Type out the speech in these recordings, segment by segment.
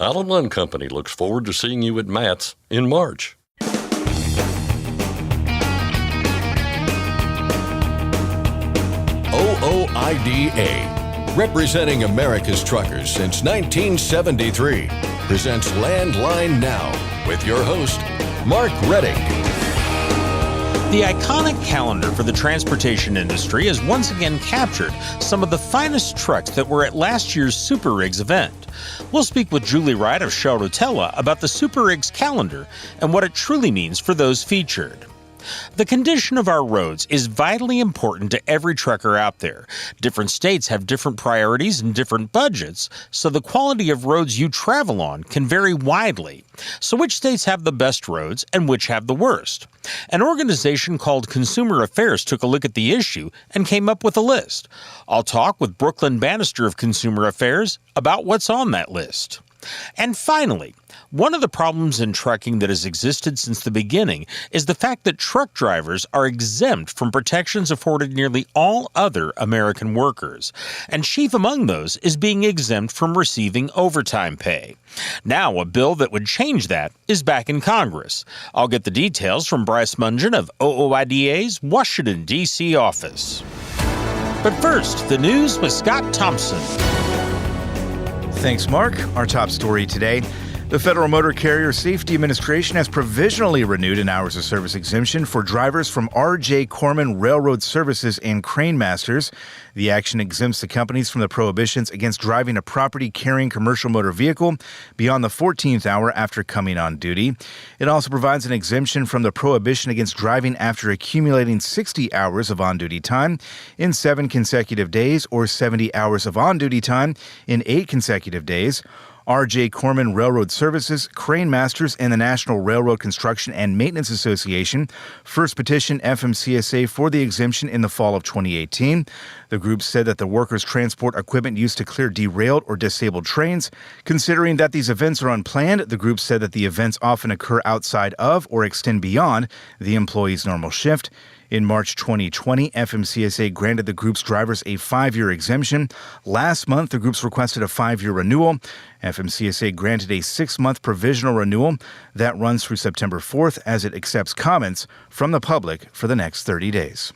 Alan Lund Company looks forward to seeing you at Matt's in March. OOIDA, representing America's truckers since 1973, presents Landline Now with your host, Mark Redding. The iconic calendar for the transportation industry has once again captured some of the finest trucks that were at last year's SuperRigs event. We'll speak with Julie Wright of Rotella about the SuperRigs Calendar and what it truly means for those featured. The condition of our roads is vitally important to every trucker out there. Different states have different priorities and different budgets, so the quality of roads you travel on can vary widely. So which states have the best roads and which have the worst? An organization called Consumer Affairs took a look at the issue and came up with a list. I'll talk with Brooklyn Bannister of Consumer Affairs about what's on that list. And finally, one of the problems in trucking that has existed since the beginning is the fact that truck drivers are exempt from protections afforded nearly all other American workers. And chief among those is being exempt from receiving overtime pay. Now, a bill that would change that is back in Congress. I'll get the details from Bryce Mungen of OOIDA's Washington, D.C. office. But first, the news with Scott Thompson. Thanks, Mark. Our top story today. The Federal Motor Carrier Safety Administration has provisionally renewed an hours of service exemption for drivers from R.J. Corman Railroad Services and Crane Masters. The action exempts the companies from the prohibitions against driving a property-carrying commercial motor vehicle beyond the 14th hour after coming on duty. It also provides an exemption from the prohibition against driving after accumulating 60 hours of on-duty time in 7 consecutive days or 70 hours of on-duty time in 8 consecutive days. R.J. Corman Railroad Services, Crane Masters, and the National Railroad Construction and Maintenance Association first petitioned FMCSA for the exemption in the fall of 2018. The group said that the workers transport equipment used to clear derailed or disabled trains. Considering that these events are unplanned, the group said that the events often occur outside of or extend beyond the employee's normal shift. In March 2020, FMCSA granted the group's drivers a 5-year exemption. Last month, the groups requested a 5-year renewal. FMCSA granted a 6-month provisional renewal that runs through September 4th as it accepts comments from the public for the next 30 days.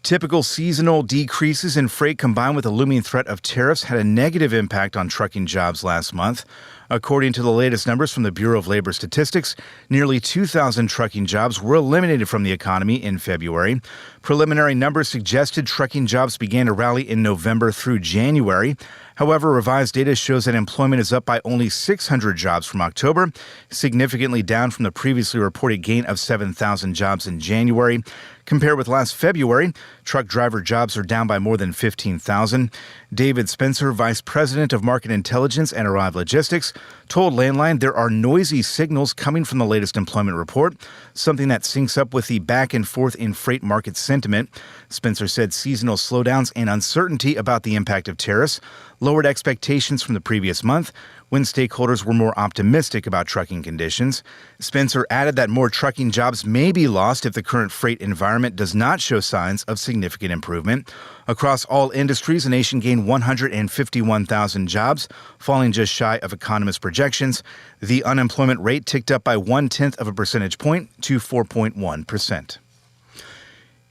Typical seasonal decreases in freight combined with the looming threat of tariffs had a negative impact on trucking jobs last month. According to the latest numbers from the Bureau of Labor Statistics, nearly 2,000 trucking jobs were eliminated from the economy in February. Preliminary numbers suggested trucking jobs began to rally in November through January. However, revised data shows that employment is up by only 600 jobs from October, significantly down from the previously reported gain of 7,000 jobs in January. Compared with last February, truck driver jobs are down by more than 15,000. David Spencer, Vice President of Market Intelligence and Arrive Logistics, told Landline there are noisy signals coming from the latest employment report, something that syncs up with the back and forth in freight market sentiment. Spencer said seasonal slowdowns and uncertainty about the impact of tariffs lowered expectations from the previous month when stakeholders were more optimistic about trucking conditions. Spencer added that more trucking jobs may be lost if the current freight environment does not show signs of significant improvement. Across all industries, the nation gained 151,000 jobs, falling just shy of economists' projections. The unemployment rate ticked up by 0.1 of a percentage point to 4.1%.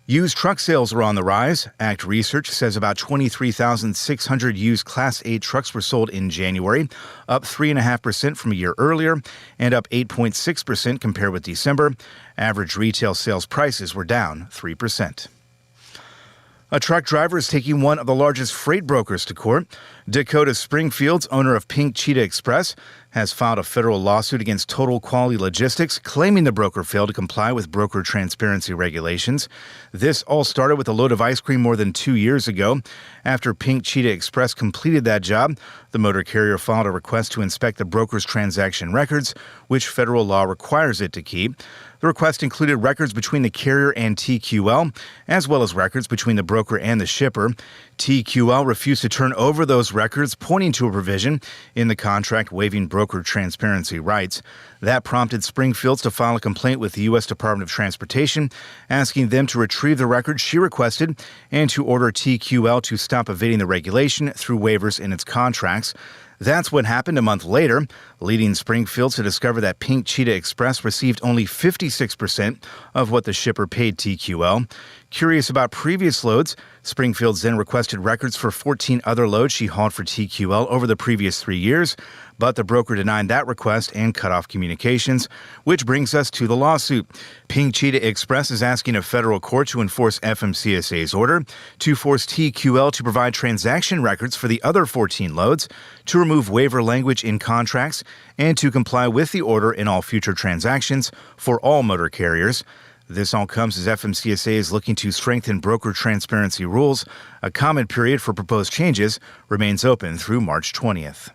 Used truck sales are on the rise. ACT Research says about 23,600 used Class 8 trucks were sold in January, up 3.5% from a year earlier, and up 8.6% compared with December. Average retail sales prices were down 3%. A truck driver is taking one of the largest freight brokers to court. Dakota Springfield's owner of Pink Cheetah Express has filed a federal lawsuit against Total Quality Logistics, claiming the broker failed to comply with broker transparency regulations. This all started with a load of ice cream more than 2 years ago. After Pink Cheetah Express completed that job, the motor carrier filed a request to inspect the broker's transaction records, which federal law requires it to keep. The request included records between the carrier and TQL, as well as records between the broker and the shipper. TQL refused to turn over those records, pointing to a provision in the contract waiving broker transparency rights. That prompted Springfields to file a complaint with the U.S. Department of Transportation, asking them to retrieve the records she requested and to order TQL to stop evading the regulation through waivers in its contracts. That's what happened a month later, leading Springfield to discover that Pink Cheetah Express received only 56% of what the shipper paid TQL. Curious about previous loads, Springfield then requested records for 14 other loads she hauled for TQL over the previous 3 years, but the broker denied that request and cut off communications, which brings us to the lawsuit. Pink Cheetah Express is asking a federal court to enforce FMCSA's order to force TQL to provide transaction records for the other 14 loads, to remove waiver language in contracts, and to comply with the order in all future transactions for all motor carriers. This all comes as FMCSA is looking to strengthen broker transparency rules. A comment period for proposed changes remains open through March 20th.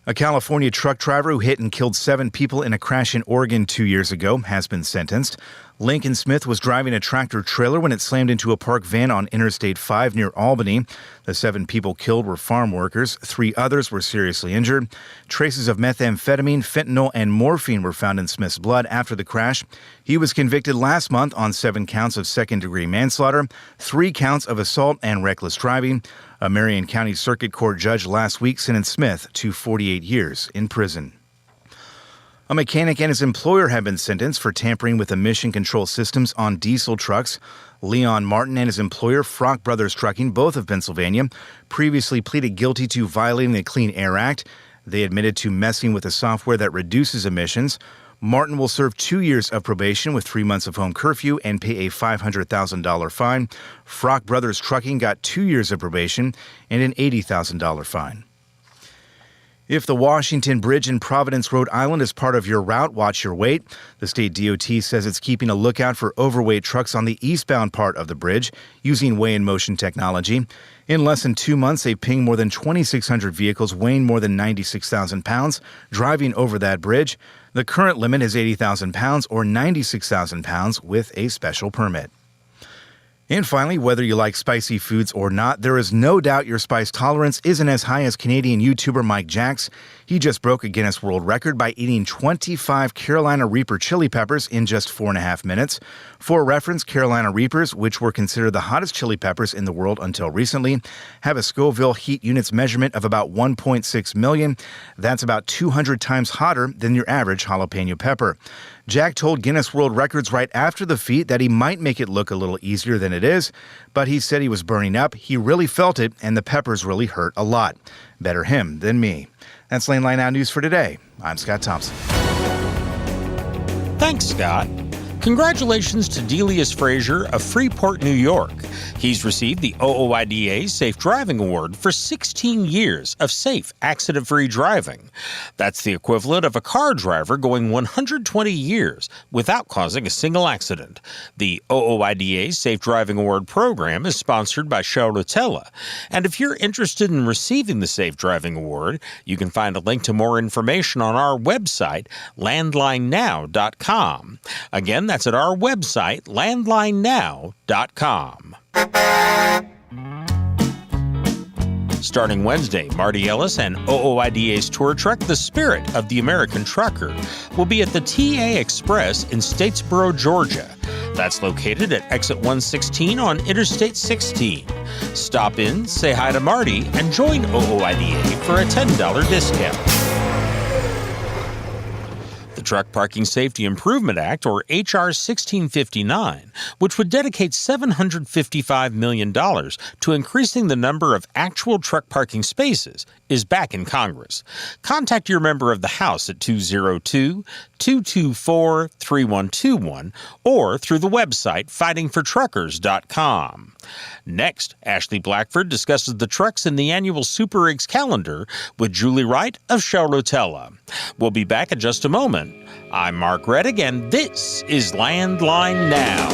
A California truck driver who hit and killed 7 people in a crash in Oregon 2 years ago has been sentenced. Lincoln Smith was driving a tractor trailer when it slammed into a parked van on Interstate 5 near Albany. The 7 people killed were farm workers. 3 others were seriously injured. Traces of methamphetamine, fentanyl, and morphine were found in Smith's blood after the crash. He was convicted last month on 7 counts of second-degree manslaughter, 3 counts of assault and reckless driving. A Marion County Circuit Court judge last week sentenced Smith to 48 years in prison. A mechanic and his employer have been sentenced for tampering with emission control systems on diesel trucks. Leon Martin and his employer, Frock Brothers Trucking, both of Pennsylvania, previously pleaded guilty to violating the Clean Air Act. They admitted to messing with the software that reduces emissions. Martin will serve 2 years of probation with 3 months of home curfew and pay a $500,000 fine. Frock Brothers Trucking got 2 years of probation and an $80,000 fine. If the Washington Bridge in Providence, Rhode Island is part of your route, watch your weight. The state DOT says it's keeping a lookout for overweight trucks on the eastbound part of the bridge using weigh-in-motion technology. In less than 2 months, they pinged more than 2,600 vehicles weighing more than 96,000 pounds driving over that bridge. The current limit is 80,000 pounds or 96,000 pounds with a special permit. And finally, whether you like spicy foods or not, there is no doubt your spice tolerance isn't as high as Canadian YouTuber Mike Jacks. He just broke a Guinness World Record by eating 25 Carolina Reaper chili peppers in just 4.5 minutes. For reference, Carolina Reapers, which were considered the hottest chili peppers in the world until recently, have a Scoville heat units measurement of about 1.6 million. That's about 200 times hotter than your average jalapeno pepper. Jack told Guinness World Records right after the feat that he might make it look a little easier than it is, but he said he was burning up, he really felt it, and the peppers really hurt a lot. Better him than me. That's Lane Line Now News for today. I'm Scott Thompson. Thanks, Scott. Congratulations to Delius Frazier of Freeport, New York. He's received the OOIDA Safe Driving Award for 16 years of safe, accident-free driving. That's the equivalent of a car driver going 120 years without causing a single accident. The OOIDA Safe Driving Award program is sponsored by Rotella. And if you're interested in receiving the Safe Driving Award, you can find a link to more information on our website, landlinenow.com. Again, that's at our website, landlinenow.com. Starting Wednesday, Marty Ellis and OOIDA's tour truck, The Spirit of the American Trucker, will be at the TA Express in Statesboro, Georgia. That's located at exit 116 on Interstate 16. Stop in, say hi to Marty, and join OOIDA for a $10 discount. The Truck Parking Safety Improvement Act, or H.R. 1659, which would dedicate $755 million to increasing the number of actual truck parking spaces, is back in Congress. Contact your member of the House at 202-224-3121 or through the website fightingfortruckers.com. Next, Ashley Blackford discusses the trucks in the annual SuperRigs Calendar with Julie Wright of Rotella. We'll be back in just a moment. I'm Mark Reddick, and this is Landline Now.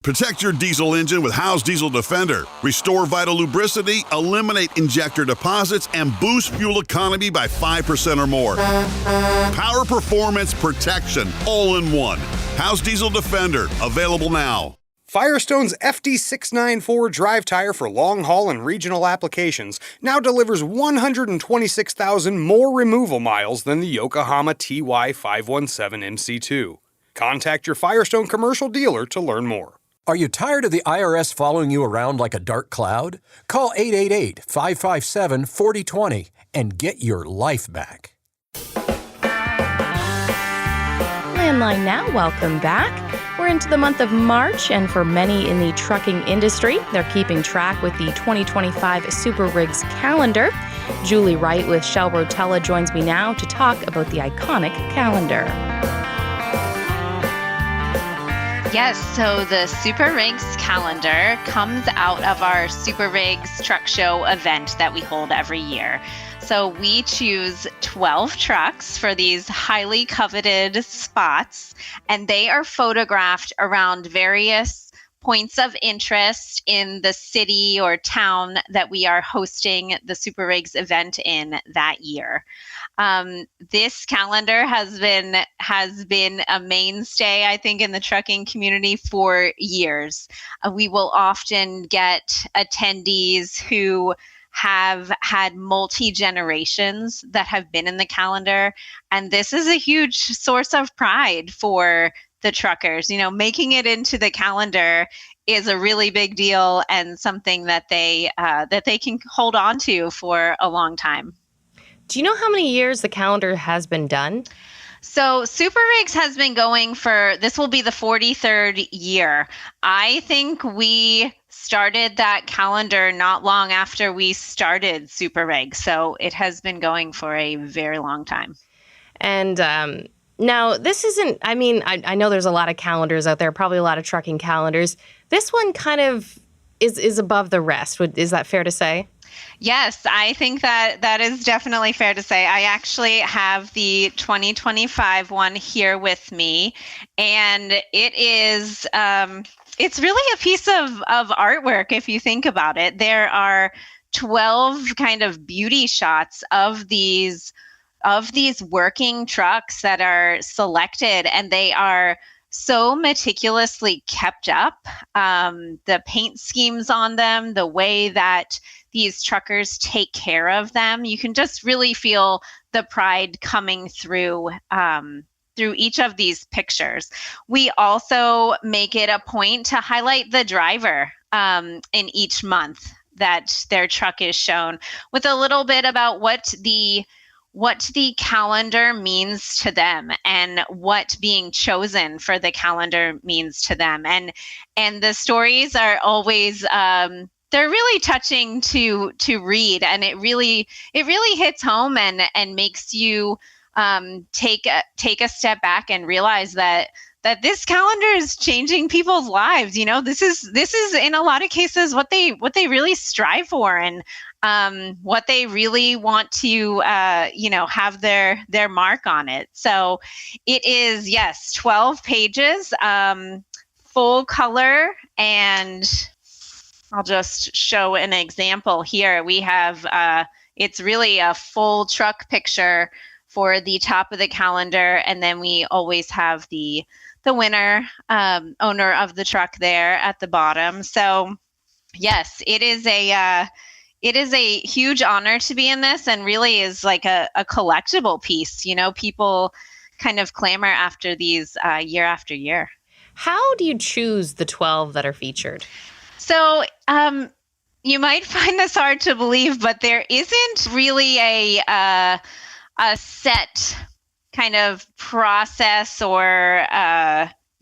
Protect your diesel engine with Howe's Diesel Defender. Restore vital lubricity, eliminate injector deposits, and boost fuel economy by 5% or more. Power, performance, protection, all in one. Howe's Diesel Defender, available now. Firestone's FD694 drive tire for long haul and regional applications now delivers 126,000 more removal miles than the Yokohama TY517 MC2. Contact your Firestone commercial dealer to learn more. Are you tired of the IRS following you around like a dark cloud? Call 888-557-4020 and get your life back. Landline Now, welcome back. We're into the month of March, and for many in the trucking industry, they're keeping track with the 2025 SuperRigs Calendar. Julie Wright with Shell Rotella joins me now to talk about the iconic calendar. Yes, so the SuperRigs Calendar comes out of our SuperRigs Truck Show event that we hold every year. So we choose 12 trucks for these highly coveted spots, and they are photographed around various points of interest in the city or town that we are hosting the SuperRigs event in that year. This calendar has been a mainstay, I think, in the trucking community for years. We will often get attendees who have had multi-generations that have been in the calendar, and this is a huge source of pride for the truckers. You know, making it into the calendar is a really big deal and something that they can hold on to for a long time. Do you know how many years the calendar has been done? So SuperRigs has been going this will be the 43rd year. I think we started that calendar not long after we started SuperRigs. So it has been going for a very long time. And now this isn't, I know there's a lot of calendars out there, probably a lot of trucking calendars. This one kind of is above the rest. Is that fair to say? Yes, I think that is definitely fair to say. I actually have the 2025 one here with me, and it is it's really a piece of artwork if you think about it. There are 12 kind of beauty shots of these working trucks that are selected, and they are so meticulously kept up. The paint schemes on them, the way that these truckers take care of them, you can just really feel the pride coming through each of these pictures. We also make it a point to highlight the driver in each month that their truck is shown, with a little bit about what the calendar means to them and what being chosen for the calendar means to them. And the stories are always they're really touching to read, and it really hits home and makes you take a step back and realize that this calendar is changing people's lives. You know, this is in a lot of cases what they really strive for, and what they really want to have their mark on it. So it is, yes, 12 pages, full color, and I'll just show an example here. We have, it's really a full truck picture for the top of the calendar, and then we always have the winner, owner of the truck there at the bottom. So yes, it is a huge honor to be in this, and really is like a collectible piece. You know, people kind of clamor after these year after year. How do you choose the 12 that are featured? So you might find this hard to believe, but there isn't really a set kind of process or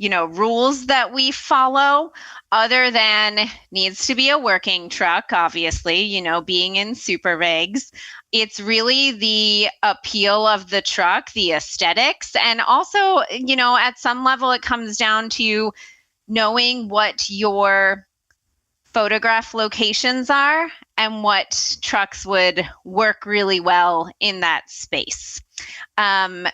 rules that we follow, other than needs to be a working truck, obviously, you know, being in SuperRigs. It's really the appeal of the truck, the aesthetics, and also, you know, at some level it comes down to knowing what your photograph locations are and what trucks would work really well in that space.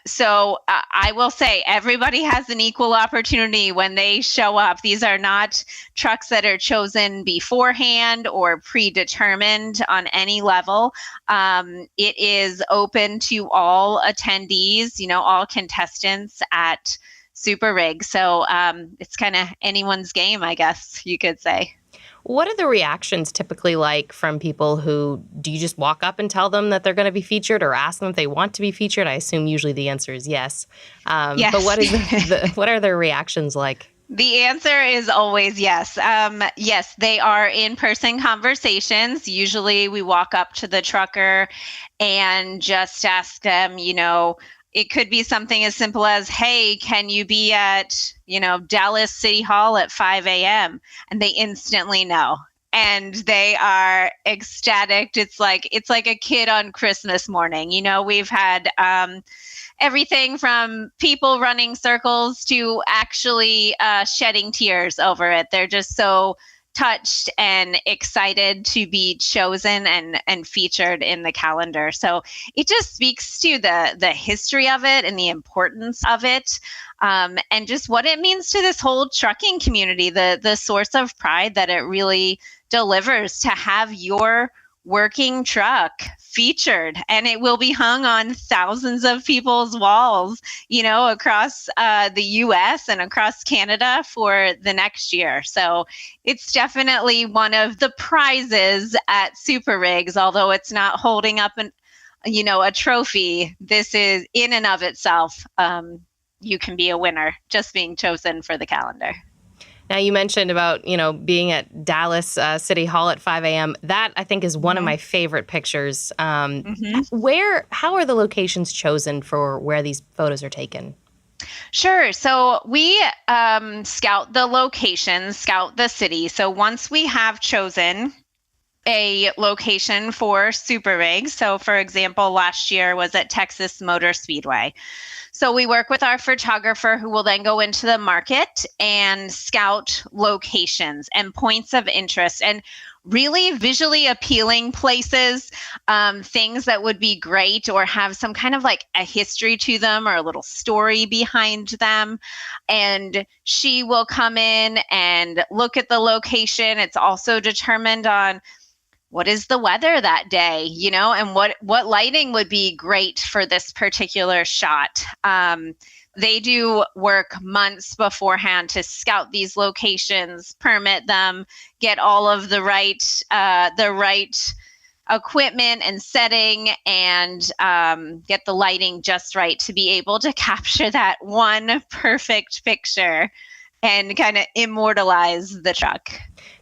So I will say everybody has an equal opportunity when they show up. These are not trucks that are chosen beforehand or predetermined on any level. It is open to all attendees, you know, all contestants at SuperRigs. So it's kind of anyone's game, I guess you could say. What are the reactions typically like from people who, do you just walk up and tell them that they're going to be featured, or ask them if they want to be featured? I assume usually the answer is yes. Yes. But what are their reactions like? The answer is always yes. Yes, they are in-person conversations. Usually we walk up to the trucker and just ask them, it could be something as simple as, hey, can you be at, Dallas City Hall at 5 a.m.? And they instantly know. And they are ecstatic. It's like a kid on Christmas morning. We've had everything from people running circles to actually shedding tears over it. They're just so touched and excited to be chosen and featured in the calendar. So it just speaks to the history of it and the importance of it, and just what it means to this whole trucking community, the source of pride that it really delivers to have your working truck featured, and it will be hung on thousands of people's walls, across the US and across Canada for the next year. So it's definitely one of the prizes at SuperRigs, although it's not holding up a trophy. This is in and of itself, you can be a winner just being chosen for the calendar. Now, you mentioned about, being at Dallas City Hall at 5 a.m. That, I think, is one of my favorite pictures. How are the locations chosen for where these photos are taken? Sure. So we scout the locations, scout the city. So once we have chosen a location for SuperRigs, so for example, last year was at Texas Motor Speedway. So we work with our photographer who will then go into the market and scout locations and points of interest and really visually appealing places, things that would be great or have some kind of like a history to them or a little story behind them. And she will come in and look at the location. It's also determined on what is the weather that day, and what lighting would be great for this particular shot. They do work months beforehand to scout these locations, permit them, get all of the right equipment and setting, and get the lighting just right to be able to capture that one perfect picture and kind of immortalize the truck.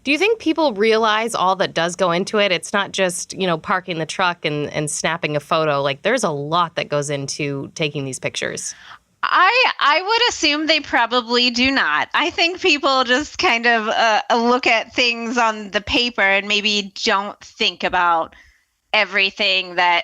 Do you think people realize all that does go into it? It's not just, parking the truck and snapping a photo. Like, there's a lot that goes into taking these pictures. I would assume they probably do not. I think people just kind of look at things on the paper and maybe don't think about everything that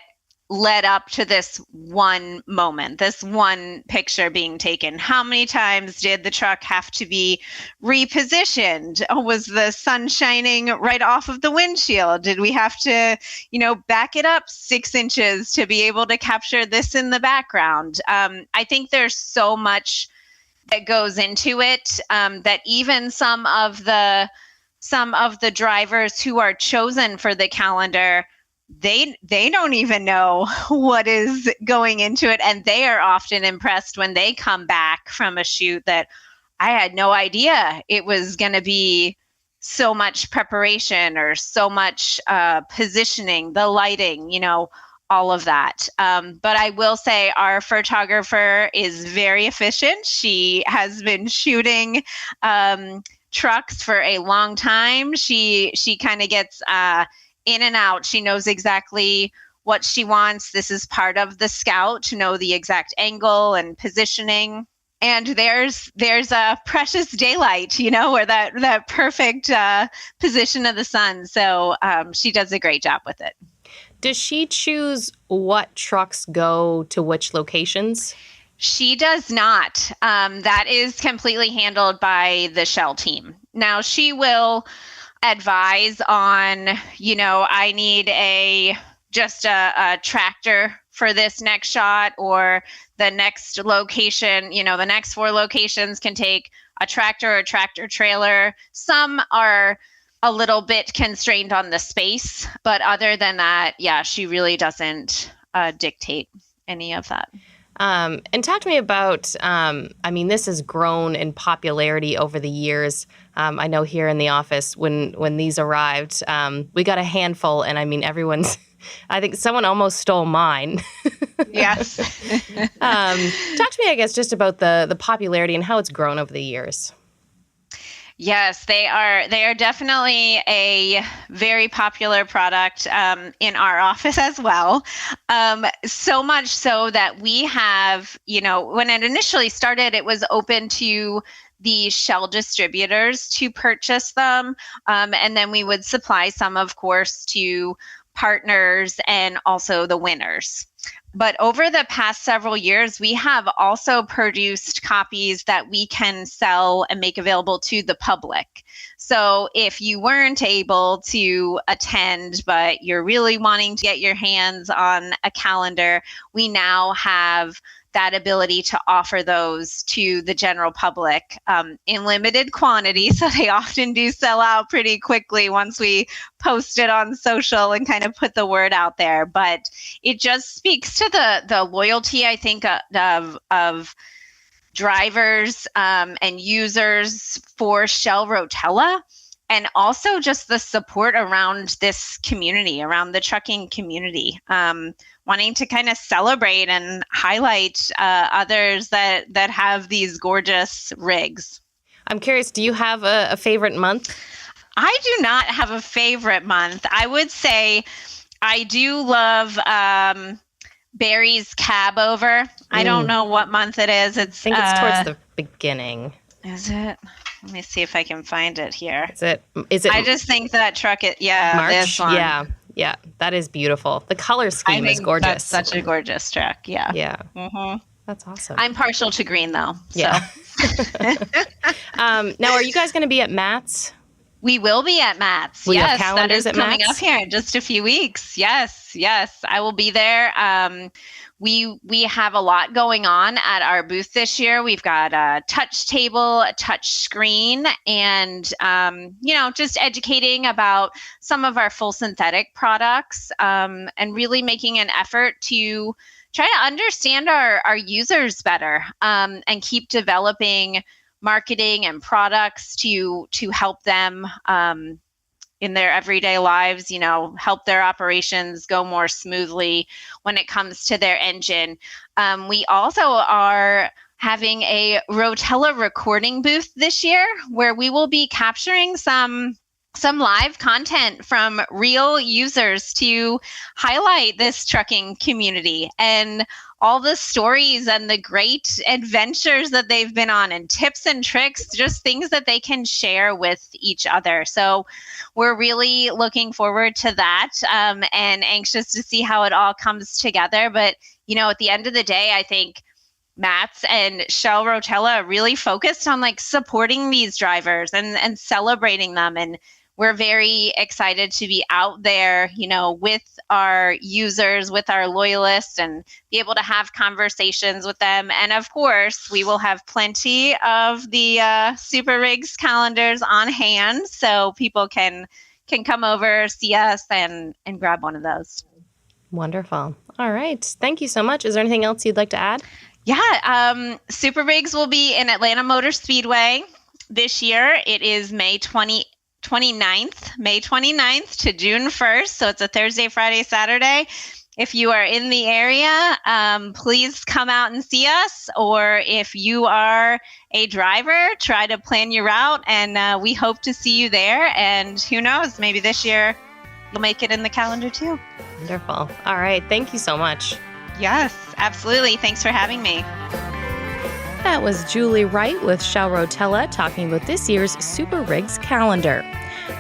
led up to this one moment, this one picture being taken. How many times did the truck have to be repositioned? Was the sun shining right off of the windshield? Did we have to, back it up 6 inches to be able to capture this in the background? I think there's so much that goes into it, that even some of the drivers who are chosen for the calendar, they don't even know what is going into it. And they are often impressed when they come back from a shoot that I had no idea it was going to be so much preparation or so much positioning, the lighting, all of that. But I will say our photographer is very efficient. She has been shooting trucks for a long time. She kind of gets in and out. She knows exactly what she wants. This is part of the scout to know the exact angle and positioning. And there's a precious daylight, where that perfect position of the sun. So she does a great job with it. Does she choose what trucks go to which locations? She does not. That is completely handled by the Shell team. Now, she will advise on, I need just a tractor for this next shot, or the next location, the next 4 locations can take a tractor or tractor trailer. Some are a little bit constrained on the space, but other than that, yeah, she really doesn't dictate any of that. And talk to me about, this has grown in popularity over the years. I know here in the office, when these arrived, we got a handful, and everyone's, I think someone almost stole mine. Yes. Talk to me, I guess, just about the popularity and how it's grown over the years. Yes, they are. They are definitely a very popular product in our office as well. So much so that we have, when it initially started, it was open to the shell distributors to purchase them. And then we would supply some, of course, to partners and also the winners. But over the past several years, we have also produced copies that we can sell and make available to the public. So if you weren't able to attend, but you're really wanting to get your hands on a calendar, we now have that ability to offer those to the general public in limited quantity. So they often do sell out pretty quickly once we post it on social and kind of put the word out there. But it just speaks to the loyalty, I think, of drivers and users for Shell Rotella, and also just the support around this community, around the trucking community. Wanting to kind of celebrate and highlight others that have these gorgeous rigs. I'm curious, do you have a favorite month? I do not have a favorite month. I would say I do love Barry's Cab Over. I don't know what month it is. I think it's towards the beginning. Is it? Let me see if I can find it here. Is it? I just think that truck, March? This one. Yeah, that is beautiful. The color scheme is gorgeous. That's such a gorgeous truck. Yeah. Yeah. Mm-hmm. That's awesome. I'm partial to green though. So. Yeah. Now, are you guys going to be at Matt's? We will be at Matt's. We have yes, that is calendars at coming Matt's? up here in just a few weeks. Yes, I will be there. We have a lot going on at our booth this year. We've got a touch table, a touch screen, and just educating about some of our full synthetic products, and really making an effort to try to understand our users better, and keep developing marketing and products to help them in their everyday lives, help their operations go more smoothly when it comes to their engine. We also are having a Rotella recording booth this year where we will be capturing some live content from real users to highlight this trucking community and all the stories and the great adventures that they've been on, and tips and tricks, just things that they can share with each other. So we're really looking forward to that, and anxious to see how it all comes together. But, at the end of the day, I think Matt's and Shell Rotella are really focused on supporting these drivers and celebrating them. And we're very excited to be out there, with our users, with our loyalists, and be able to have conversations with them. And of course, we will have plenty of the SuperRigs calendars on hand, so people can come over, see us, and grab one of those. Wonderful. All right. Thank you so much. Is there anything else you'd like to add? Yeah. SuperRigs will be in Atlanta Motor Speedway this year. It is May 29th to June 1st. So it's a Thursday, Friday, Saturday. If you are in the area, please come out and see us. Or if you are a driver, try to plan your route. And we hope to see you there. And who knows, maybe this year you'll make it in the calendar too. Wonderful. All right. Thank you so much. Yes, absolutely. Thanks for having me. That was Julie Wright with Shell Rotella talking about this year's SuperRigs Calendar.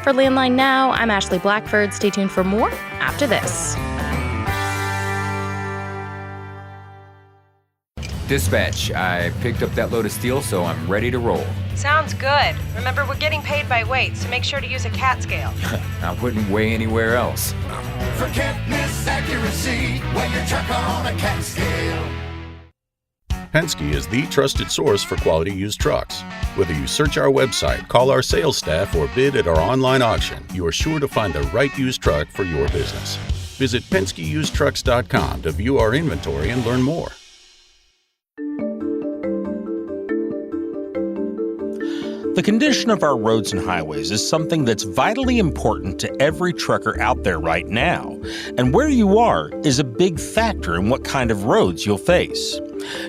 For Landline Now, I'm Ashley Blackford. Stay tuned for more after this. Dispatch, I picked up that load of steel, so I'm ready to roll. Sounds good. Remember, we're getting paid by weight, so make sure to use a cat scale. I wouldn't weigh anywhere else. Forget miss accuracy when your truck on a cat scale. Penske is the trusted source for quality used trucks. Whether you search our website, call our sales staff, or bid at our online auction, you are sure to find the right used truck for your business. Visit PenskeUsedTrucks.com to view our inventory and learn more. The condition of our roads and highways is something that's vitally important to every trucker out there right now. And where you are is a big factor in what kind of roads you'll face.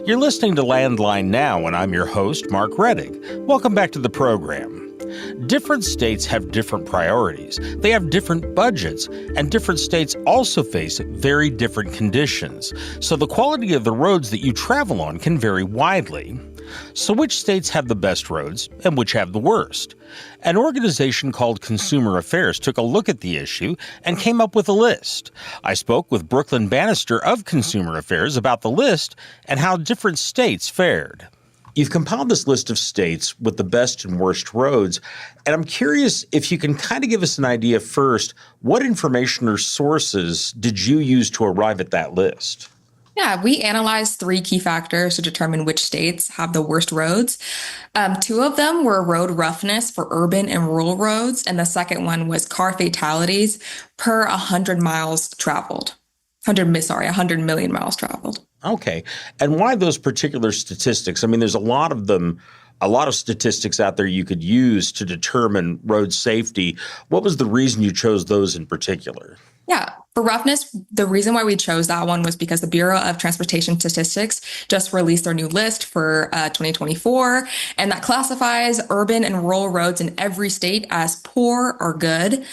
You're listening to Landline Now, and I'm your host, Mark Rettig. Welcome back to the program. Different states have different priorities, they have different budgets, and different states also face very different conditions, so the quality of the roads that you travel on can vary widely. So which states have the best roads and which have the worst? An organization called Consumer Affairs took a look at the issue and came up with a list. I spoke with Brooklyn Bannister of Consumer Affairs about the list and how different states fared. You've compiled this list of states with the best and worst roads, and I'm curious if you can kind of give us an idea first, what information or sources did you use to arrive at that list? Yeah, we analyzed 3 key factors to determine which states have the worst roads. 2 of them were road roughness for urban and rural roads, and the second one was car fatalities per 100 miles traveled. 100 million miles traveled. Okay. And why those particular statistics? I mean, there's a lot of them, a lot of statistics out there you could use to determine road safety. What was the reason you chose those in particular? Yeah, for roughness, the reason why we chose that one was because the Bureau of Transportation Statistics just released their new list for 2024, and that classifies urban and rural roads in every state as poor or good,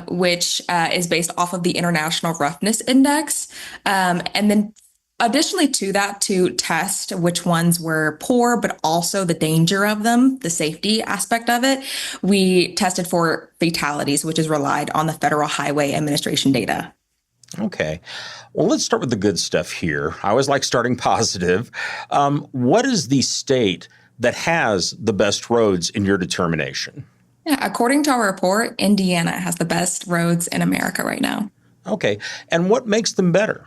which is based off of the International Roughness Index. And then additionally to that, to test which ones were poor, but also the danger of them, the safety aspect of it, we tested for fatalities, which is relied on the Federal Highway Administration data. Okay. Well, let's start with the good stuff here. I always like starting positive. What is the state that has the best roads in your determination? Yeah, according to our report, Indiana has the best roads in America right now. Okay. And what makes them better?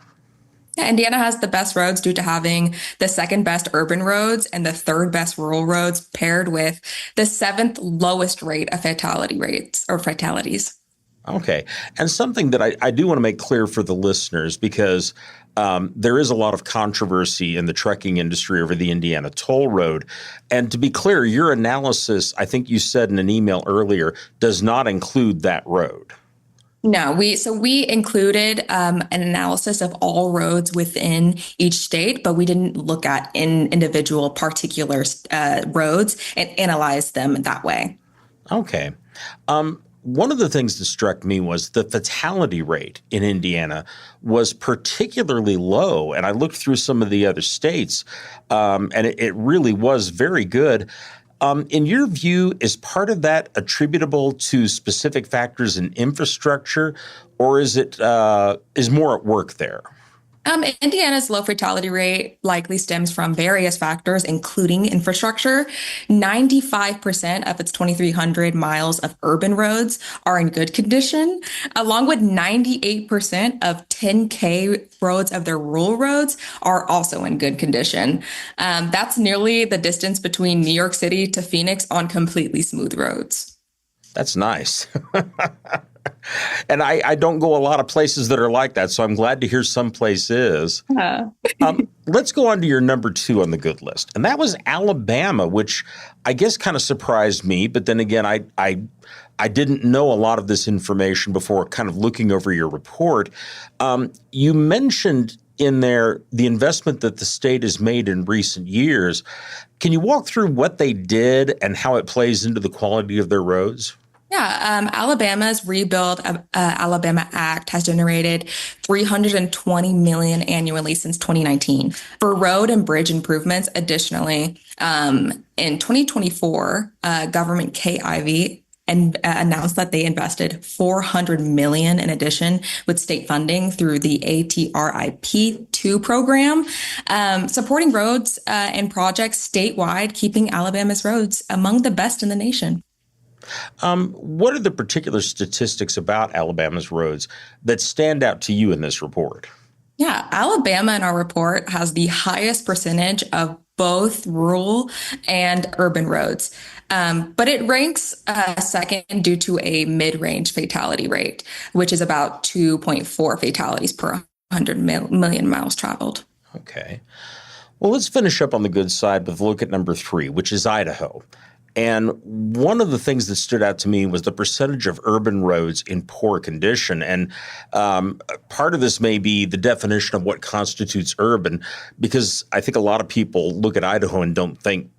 Yeah, Indiana has the best roads due to having the 2nd best urban roads and the 3rd best rural roads, paired with the 7th lowest rate of fatalities. Okay. And something that I do want to make clear for the listeners, because there is a lot of controversy in the trucking industry over the Indiana toll road. And to be clear, your analysis, I think you said in an email earlier, does not include that road. No, we included an analysis of all roads within each state, but we didn't look at individual particular roads and analyze them that way. Okay. One of the things that struck me was the fatality rate in Indiana was particularly low. And I looked through some of the other states, and it really was very good. In your view, is part of that attributable to specific factors in infrastructure, or is it is more at work there? Indiana's low fatality rate likely stems from various factors, including infrastructure. 95% of its 2,300 miles of urban roads are in good condition, along with 98% of 10K roads of their rural roads are also in good condition. That's nearly the distance between New York City to Phoenix on completely smooth roads. That's nice. And I don't go a lot of places that are like that, so I'm glad to hear some place is. Let's go on to your number 2 on the good list. And that was Alabama, which I guess kind of surprised me. But then again, I didn't know a lot of this information before kind of looking over your report. You mentioned in there the investment that the state has made in recent years. Can you walk through what they did and how it plays into the quality of their roads? Yeah, Alabama's Rebuild Alabama Act has generated $320 million annually since 2019 for road and bridge improvements. Additionally, in 2024, government KIV announced that they invested $400 million in addition with state funding through the ATRIP 2 program, supporting roads and projects statewide, keeping Alabama's roads among the best in the nation. What are the particular statistics about Alabama's roads that stand out to you in this report? Yeah, Alabama in our report has the highest percentage of both rural and urban roads, but it ranks second due to a mid-range fatality rate, which is about 2.4 fatalities per 100 million miles traveled. Okay. Well, let's finish up on the good side with a look at number 3, which is Idaho. And one of the things that stood out to me was the percentage of urban roads in poor condition. And part of this may be the definition of what constitutes urban, because I think a lot of people look at Idaho and don't think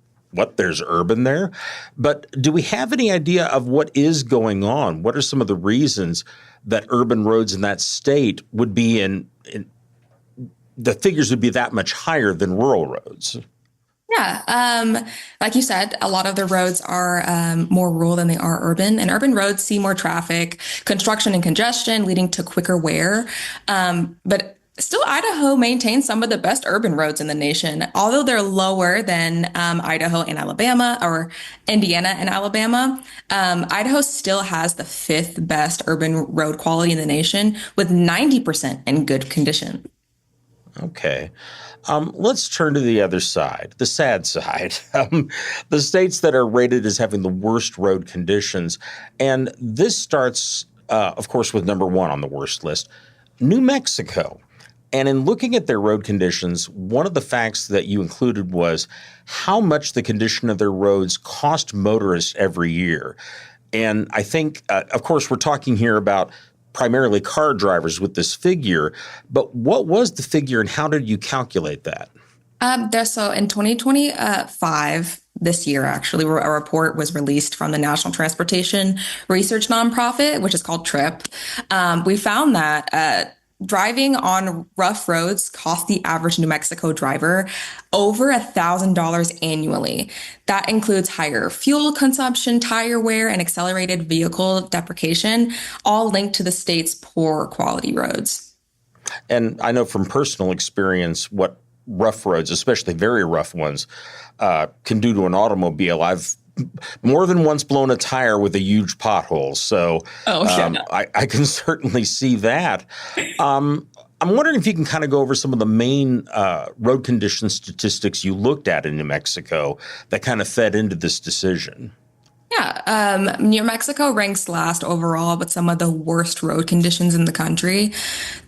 there's urban there. But do we have any idea of what is going on? What are some of the reasons that urban roads in that state would be in the figures would be that much higher than rural roads? Yeah, like you said, a lot of the roads are more rural than they are urban, and urban roads see more traffic, construction and congestion, leading to quicker wear. But still, Idaho maintains some of the best urban roads in the nation, although they're lower than Idaho and Alabama or Indiana and Alabama. Idaho still has the 5th best urban road quality in the nation, with 90% in good condition. Okay. Let's turn to the other side, the sad side, the states that are rated as having the worst road conditions. And this starts, of course, with number 1 on the worst list, New Mexico. And in looking at their road conditions, one of the facts that you included was how much the condition of their roads cost motorists every year. And I think, of course, we're talking here about primarily car drivers with this figure, but what was the figure and how did you calculate that? So in 2025, this year, actually, a report was released from the National Transportation Research nonprofit, which is called TRIP. We found that driving on rough roads cost the average New Mexico driver over $1,000 annually. That includes higher fuel consumption, tire wear, and accelerated vehicle depreciation, all linked to the state's poor quality roads. And I know from personal experience what rough roads, especially very rough ones, can do to an automobile. I've more than once blown a tire with a huge pothole. So I can certainly see that. I'm wondering if you can kind of go over some of the main road condition statistics you looked at in New Mexico that kind of fed into this decision. Yeah, New Mexico ranks last overall with some of the worst road conditions in the country.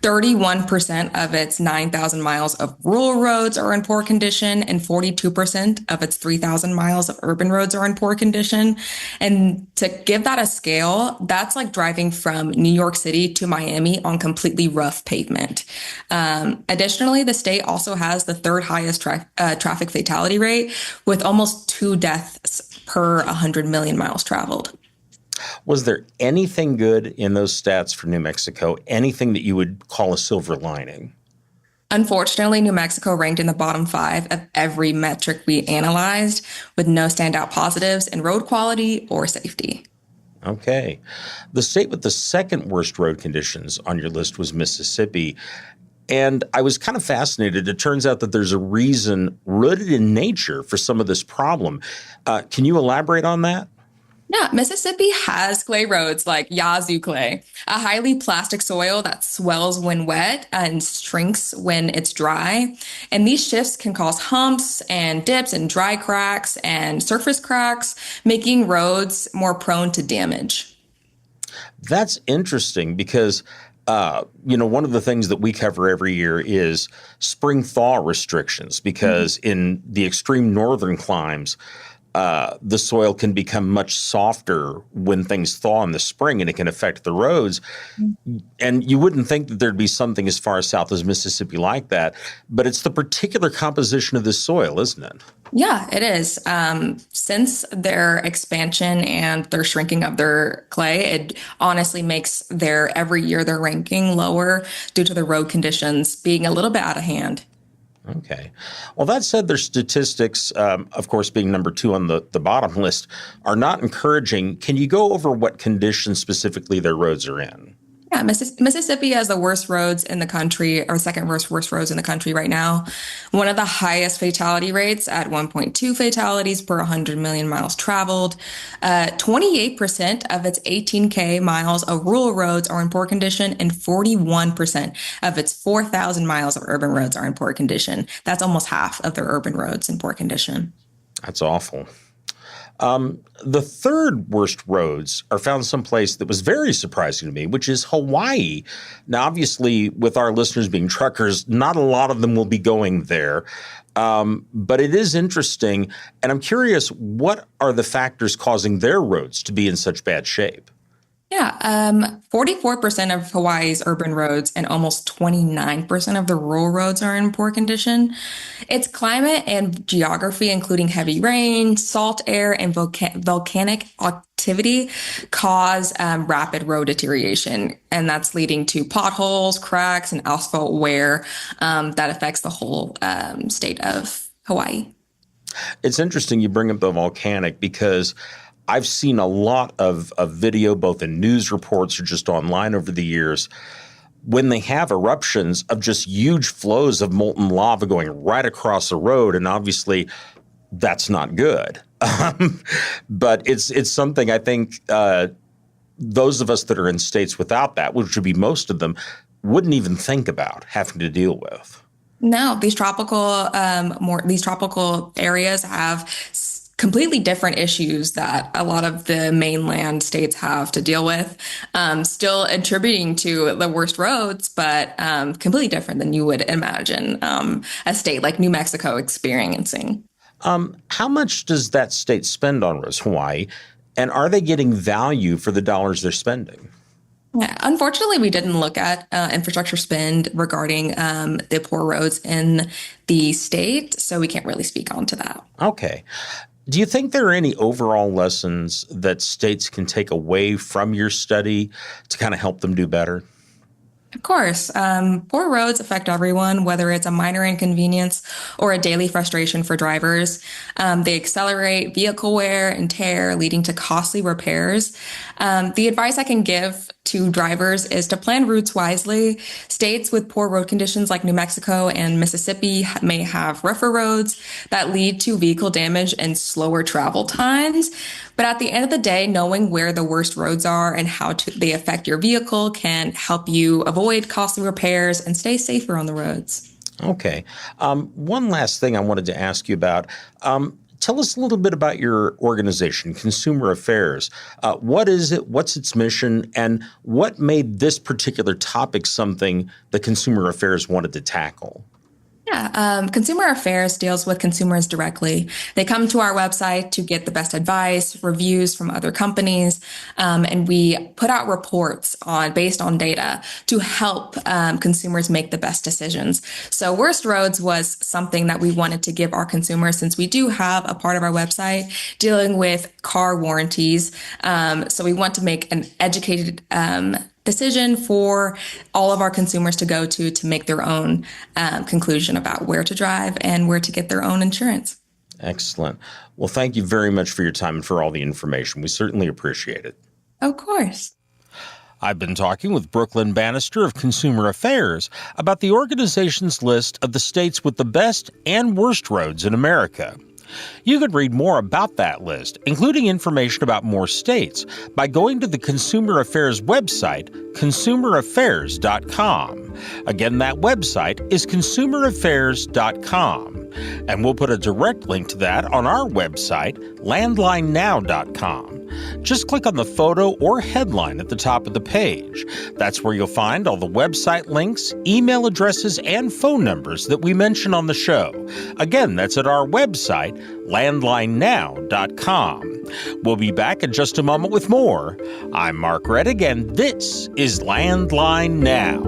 31% of its 9,000 miles of rural roads are in poor condition, and 42% of its 3,000 miles of urban roads are in poor condition. And to give that a scale, that's like driving from New York City to Miami on completely rough pavement. Additionally, the state also has the 3rd highest traffic fatality rate, with almost 2 deaths per 100 million miles traveled. Was there anything good in those stats for New Mexico? Anything that you would call a silver lining? Unfortunately, New Mexico ranked in the bottom 5 of every metric we analyzed, with no standout positives in road quality or safety. Okay. The state with the 2nd worst road conditions on your list was Mississippi. And I was kind of fascinated. It turns out that there's a reason rooted in nature for some of this problem. Can you elaborate on that? Yeah, Mississippi has clay roads like Yazoo clay, a highly plastic soil that swells when wet and shrinks when it's dry. And these shifts can cause humps and dips and dry cracks and surface cracks, making roads more prone to damage. That's interesting because one of the things that we cover every year is spring thaw restrictions because in the extreme northern climes, the soil can become much softer when things thaw in the spring and it can affect the roads. And you wouldn't think that there'd be something as far south as Mississippi like that, but it's the particular composition of this soil, isn't it? Yeah, it is. Since their expansion and their shrinking of their clay, it honestly makes every year their ranking lower due to the road conditions being a little bit out of hand. Okay. Well, that said, their statistics, of course, being number 2 on the bottom list, are not encouraging. Can you go over what conditions specifically their roads are in? Yeah, Mississippi has the worst roads in the country, or 2nd worst roads in the country right now. One of the highest fatality rates at 1.2 fatalities per 100 million miles traveled. 28% of its 18K miles of rural roads are in poor condition, and 41% of its 4,000 miles of urban roads are in poor condition. That's almost half of their urban roads in poor condition. That's awful. The 3rd worst roads are found someplace that was very surprising to me, which is Hawaii. Now, obviously, with our listeners being truckers, not a lot of them will be going there. But it is interesting. And I'm curious, what are the factors causing their roads to be in such bad shape? Yeah, 44% of Hawaii's urban roads and almost 29% of the rural roads are in poor condition. Its climate and geography, including heavy rain, salt air, and volcanic activity, cause rapid road deterioration. And that's leading to potholes, cracks, and asphalt wear that affects the whole state of Hawaii. It's interesting you bring up the volcanic because I've seen a lot of video, both in news reports or just online over the years, when they have eruptions of just huge flows of molten lava going right across the road. And obviously, that's not good. But it's something I think those of us that are in states without that, which would be most of them, wouldn't even think about having to deal with. No, these tropical areas have completely different issues that a lot of the mainland states have to deal with, still attributing to the worst roads, but completely different than you would imagine a state like New Mexico experiencing. How much does that state spend on roads, Hawaii, and are they getting value for the dollars they're spending? Yeah, unfortunately, we didn't look at infrastructure spend regarding the poor roads in the state, so we can't really speak on to that. Okay. Do you think there are any overall lessons that states can take away from your study to kind of help them do better? Of course. Poor roads affect everyone, whether it's a minor inconvenience or a daily frustration for drivers. They accelerate vehicle wear and tear, leading to costly repairs. The advice I can give to drivers is to plan routes wisely. States with poor road conditions like New Mexico and Mississippi may have rougher roads that lead to vehicle damage and slower travel times. But at the end of the day, knowing where the worst roads are and how they affect your vehicle can help you avoid costly repairs and stay safer on the roads. Okay. One last thing I wanted to ask you about. Tell us a little bit about your organization, Consumer Affairs. What is it? What's its mission? And what made this particular topic something that Consumer Affairs wanted to tackle? Yeah, Consumer Affairs deals with consumers directly. They come to our website to get the best advice, reviews from other companies, and we put out reports based on data to help consumers make the best decisions. So Worst Roads was something that we wanted to give our consumers, since we do have a part of our website dealing with car warranties. So we want to make an educated decision for all of our consumers to go to make their own conclusion about where to drive and where to get their own insurance. Excellent. Well, thank you very much for your time and for all the information. We certainly appreciate it. Of course. I've been talking with Brooklyn Bannister of Consumer Affairs about the organization's list of the states with the best and worst roads in America. You can read more about that list, including information about more states, by going to the Consumer Affairs website, consumeraffairs.com. Again, that website is consumeraffairs.com. And we'll put a direct link to that on our website, landlinenow.com. Just click on the photo or headline at the top of the page. That's where you'll find all the website links, email addresses, and phone numbers that we mention on the show. Again, that's at our website, landlinenow.com. We'll be back in just a moment with more. I'm Mark Rettig, and this is Landline Now.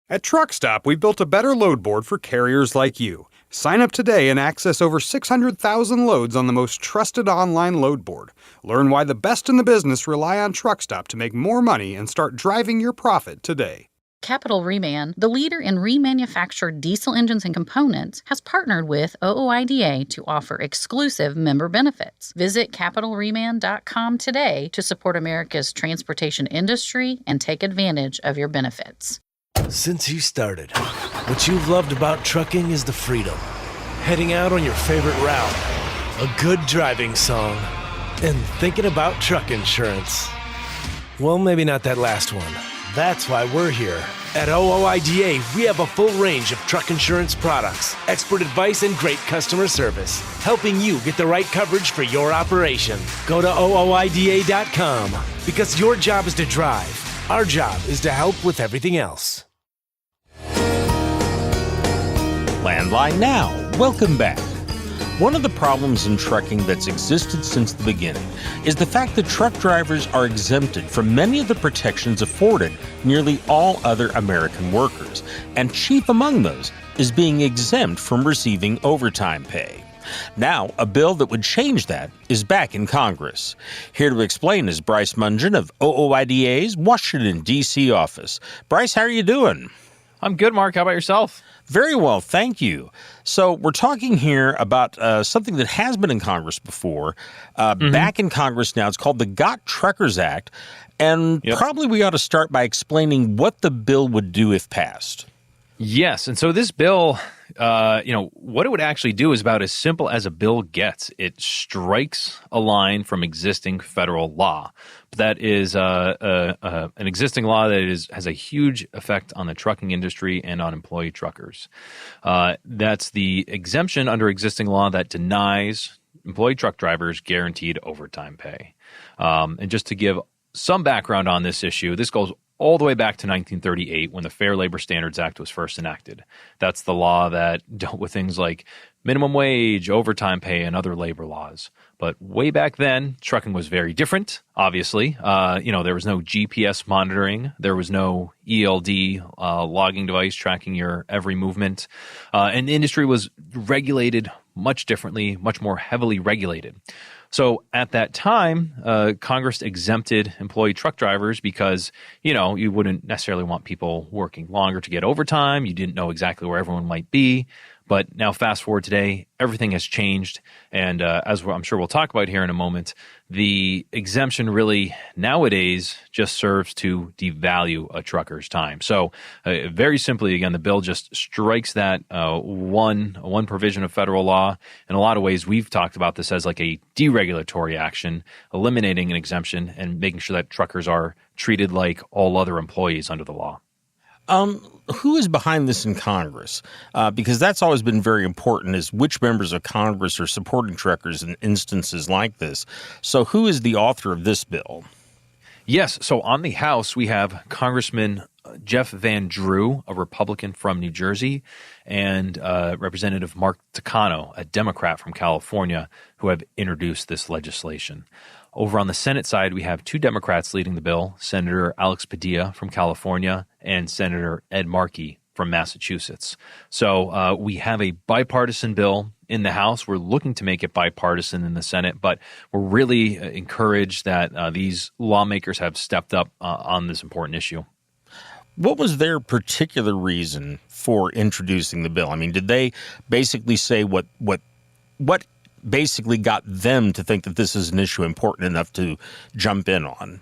At Truck Stop, we built a better load board for carriers like you. Sign up today and access over 600,000 loads on the most trusted online load board. Learn why the best in the business rely on Truck Stop to make more money and start driving your profit today. Capital Reman, the leader in remanufactured diesel engines and components, has partnered with OOIDA to offer exclusive member benefits. Visit capitalreman.com today to support America's transportation industry and take advantage of your benefits. Since you started, what you've loved about trucking is the freedom. Heading out on your favorite route, a good driving song, and thinking about truck insurance. Well, maybe not that last one. That's why we're here. At OOIDA, we have a full range of truck insurance products, expert advice, and great customer service, helping you get the right coverage for your operation. Go to OOIDA.com, because your job is to drive. Our job is to help with everything else. Landline Now. Welcome back. One of the problems in trucking that's existed since the beginning is the fact that truck drivers are exempted from many of the protections afforded nearly all other American workers, and chief among those is being exempt from receiving overtime pay. Now, a bill that would change that is back in Congress. Here to explain is Bryce Mungen of OOIDA's Washington, D.C. office. Bryce, how are you doing? I'm good, Mark. How about yourself? Very well, thank you. So we're talking here about something that has been in Congress before, back in Congress now. It's called the Got Truckers Act, and probably we ought to start by explaining what the bill would do if passed. Yes, and so this bill, what it would actually do is about as simple as a bill gets. It strikes a line from existing federal law. That is an existing law that has a huge effect on the trucking industry and on employee truckers. That's the exemption under existing law that denies employee truck drivers guaranteed overtime pay. And just to give some background on this issue, this goes all the way back to 1938 when the Fair Labor Standards Act was first enacted. That's the law that dealt with things like minimum wage, overtime pay, and other labor laws. But way back then, trucking was very different, obviously. There was no GPS monitoring. There was no ELD logging device tracking your every movement. And the industry was regulated much differently, much more heavily regulated. So at that time, Congress exempted employee truck drivers because, you wouldn't necessarily want people working longer to get overtime. You didn't know exactly where everyone might be. But now fast forward today, everything has changed. And as I'm sure we'll talk about here in a moment, the exemption really nowadays just serves to devalue a trucker's time. So very simply, again, the bill just strikes that one provision of federal law. In a lot of ways, we've talked about this as like a deregulatory action, eliminating an exemption and making sure that truckers are treated like all other employees under the law. Who is behind this in Congress? Because that's always been very important, is which members of Congress are supporting truckers in instances like this. So who is the author of this bill? Yes. So on the House, we have Congressman Jeff Van Drew, a Republican from New Jersey, and Representative Mark Takano, a Democrat from California, who have introduced this legislation. Over on the Senate side, we have two Democrats leading the bill, Senator Alex Padilla from California and Senator Ed Markey from Massachusetts. So we have a bipartisan bill in the House. We're looking to make it bipartisan in the Senate, but we're really encouraged that these lawmakers have stepped up on this important issue. What was their particular reason for introducing the bill? I mean, did they basically say what basically got them to think that this is an issue important enough to jump in on?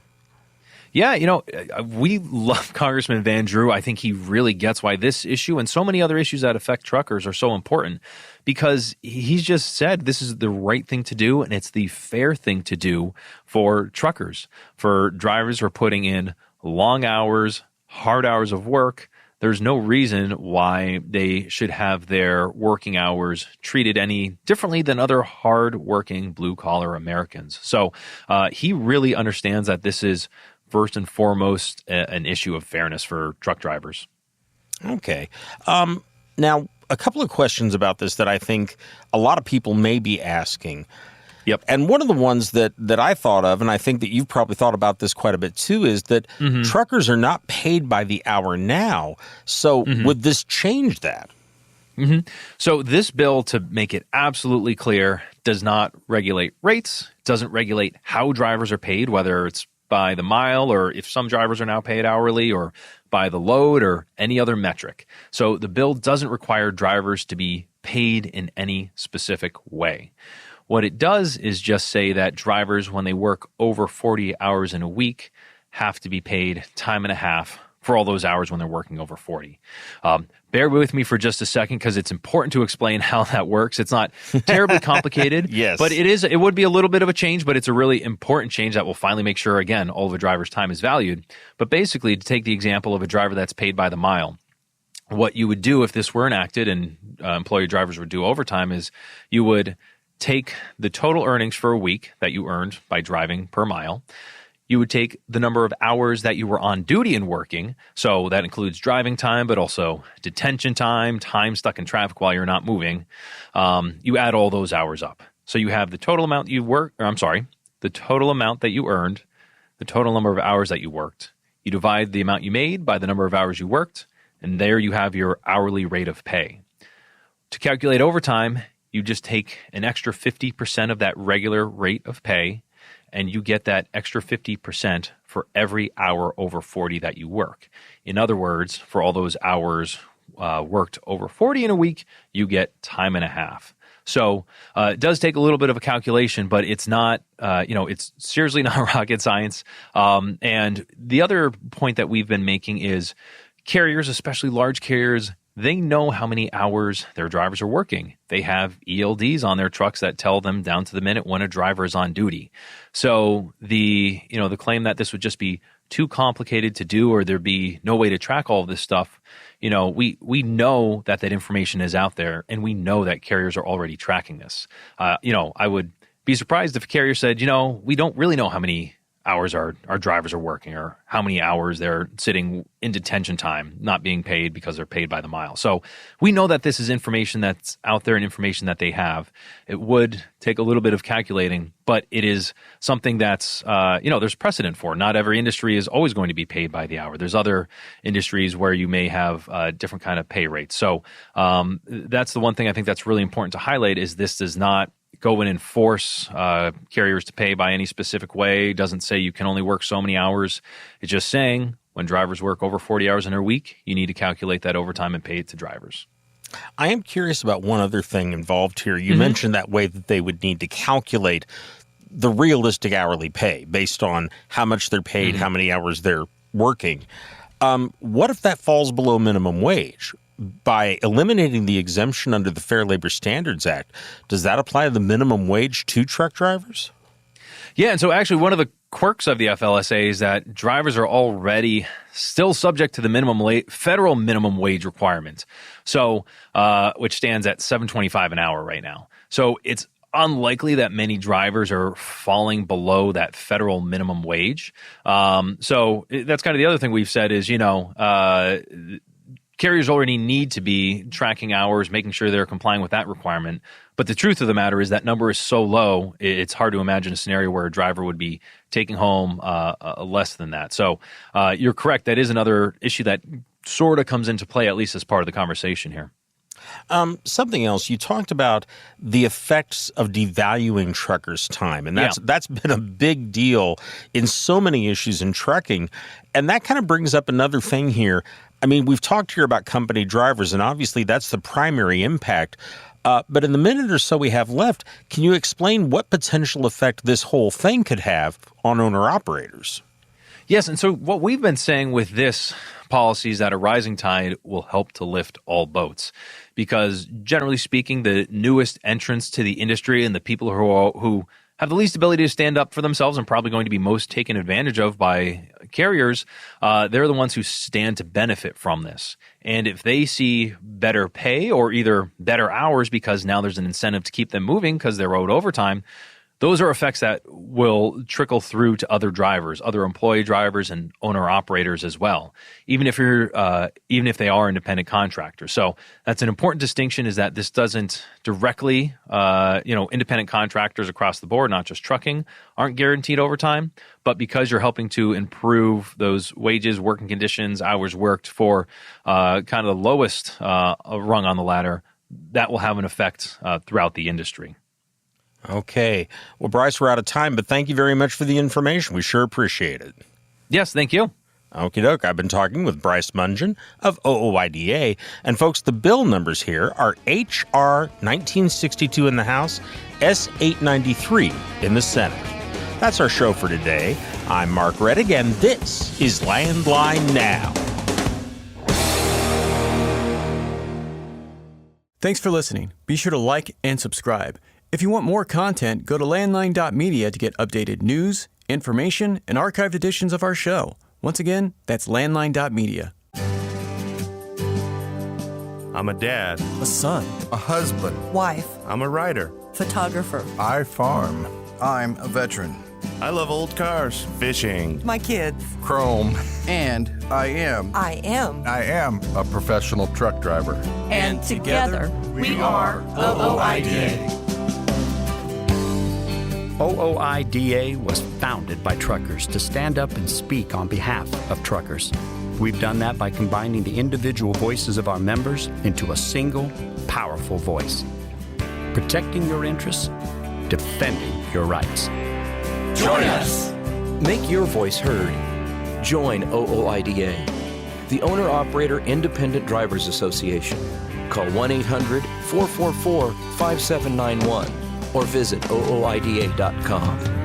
Yeah, we love Congressman Van Drew. I think he really gets why this issue and so many other issues that affect truckers are so important, because he's just said this is the right thing to do and it's the fair thing to do for truckers, for drivers who are putting in long hours, hard hours of work. There's no reason why they should have their working hours treated any differently than other hard-working blue-collar Americans. So he really understands that this is first and foremost an issue of fairness for truck drivers. Okay. Now, a couple of questions about this that I think a lot of people may be asking. Yep. And one of the ones that I thought of, and I think that you've probably thought about this quite a bit too, is that truckers are not paid by the hour now. So would this change that? So this bill, to make it absolutely clear, does not regulate rates, doesn't regulate how drivers are paid, whether it's by the mile or if some drivers are now paid hourly or by the load or any other metric. So the bill doesn't require drivers to be paid in any specific way. What it does is just say that drivers, when they work over 40 hours in a week, have to be paid time and a half for all those hours when they're working over 40. Bear with me for just a second because it's important to explain how that works. It's not terribly complicated, yes, but it would be a little bit of a change, but it's a really important change that will finally make sure, again, all of a driver's time is valued. But basically, to take the example of a driver that's paid by the mile, what you would do if this were enacted and employee drivers would do overtime is you would take the total earnings for a week that you earned by driving per mile. you would take the number of hours that you were on duty and working. So that includes driving time, but also detention time, time stuck in traffic while you're not moving. You add all those hours up. So you have the total amount the total amount that you earned, the total number of hours that you worked. You divide the amount you made by the number of hours you worked, and there you have your hourly rate of pay. To calculate overtime, you just take an extra 50% of that regular rate of pay, and you get that extra 50% for every hour over 40 that you work. In other words, for all those hours worked over 40 in a week, you get time and a half. So it does take a little bit of a calculation, but it's not, it's seriously not rocket science. And the other point that we've been making is carriers, especially large carriers, they know how many hours their drivers are working. They have ELDs on their trucks that tell them down to the minute when a driver is on duty. So the claim that this would just be too complicated to do or there'd be no way to track all of this stuff, we know that information is out there, and we know that carriers are already tracking this. I would be surprised if a carrier said, we don't really know how many hours our drivers are working or how many hours they're sitting in detention time, not being paid because they're paid by the mile. So we know that this is information that's out there and information that they have. It would take a little bit of calculating, but it is something that's, there's precedent for. Not every industry is always going to be paid by the hour. There's other industries where you may have different kind of pay rates. So that's the one thing I think that's really important to highlight is this does not go in and force carriers to pay by any specific way. It doesn't say you can only work so many hours. It's just saying when drivers work over 40 hours in a week, you need to calculate that overtime and pay it to drivers. I am curious about one other thing involved here. You mentioned that way that they would need to calculate the realistic hourly pay based on how much they're paid, how many hours they're working. What if that falls below minimum wage? By eliminating the exemption under the Fair Labor Standards Act, does that apply to the minimum wage to truck drivers? Yeah, and so actually one of the quirks of the FLSA is that drivers are already still subject to the federal minimum wage requirement, so which stands at $7.25 an hour right now. So it's unlikely that many drivers are falling below that federal minimum wage. So that's kind of the other thing we've said is, carriers already need to be tracking hours, making sure they're complying with that requirement. But the truth of the matter is that number is so low, it's hard to imagine a scenario where a driver would be taking home less than that. So you're correct. That is another issue that sort of comes into play, at least as part of the conversation here. Something else, you talked about the effects of devaluing truckers' time, and that's been a big deal in so many issues in trucking. And that kind of brings up another thing here. I mean, we've talked here about company drivers, and obviously that's the primary impact. But in the minute or so we have left, can you explain what potential effect this whole thing could have on owner-operators? Yes, and so what we've been saying with this policy is that a rising tide will help to lift all boats. Because generally speaking, the newest entrants to the industry and the people who have the least ability to stand up for themselves and probably going to be most taken advantage of by carriers, they're the ones who stand to benefit from this. And if they see better pay or either better hours because now there's an incentive to keep them moving because they're owed overtime, those are effects that will trickle through to other drivers, other employee drivers and owner operators as well, even if they are independent contractors. So that's an important distinction, is that this doesn't directly, independent contractors across the board, not just trucking, aren't guaranteed overtime, but because you're helping to improve those wages, working conditions, hours worked for kind of the lowest rung on the ladder, that will have an effect throughout the industry. Okay. Well, Bryce, we're out of time, but thank you very much for the information. We sure appreciate it. Yes, thank you. Okie doke. I've been talking with Bryce Mungen of OOIDA. And folks, the bill numbers here are H.R. 1962 in the House, S. 893 in the Senate. That's our show for today. I'm Mark Reddick, and this is Landline Now. Thanks for listening. Be sure to like and subscribe. If you want more content, go to landline.media to get updated news, information, and archived editions of our show. Once again, that's landline.media. I'm a dad. A son. A husband. Wife. I'm a writer. Photographer. I farm. I'm a veteran. I love old cars, fishing, my kids, chrome. And I am a professional truck driver. And together we are OOIDA. OOIDA was founded by truckers to stand up and speak on behalf of truckers. We've done that by combining the individual voices of our members into a single, powerful voice. Protecting your interests, defending your rights. Join us! Make your voice heard. Join OOIDA, the Owner-Operator Independent Drivers Association. Call 1-800-444-5791 or visit OOIDA.com.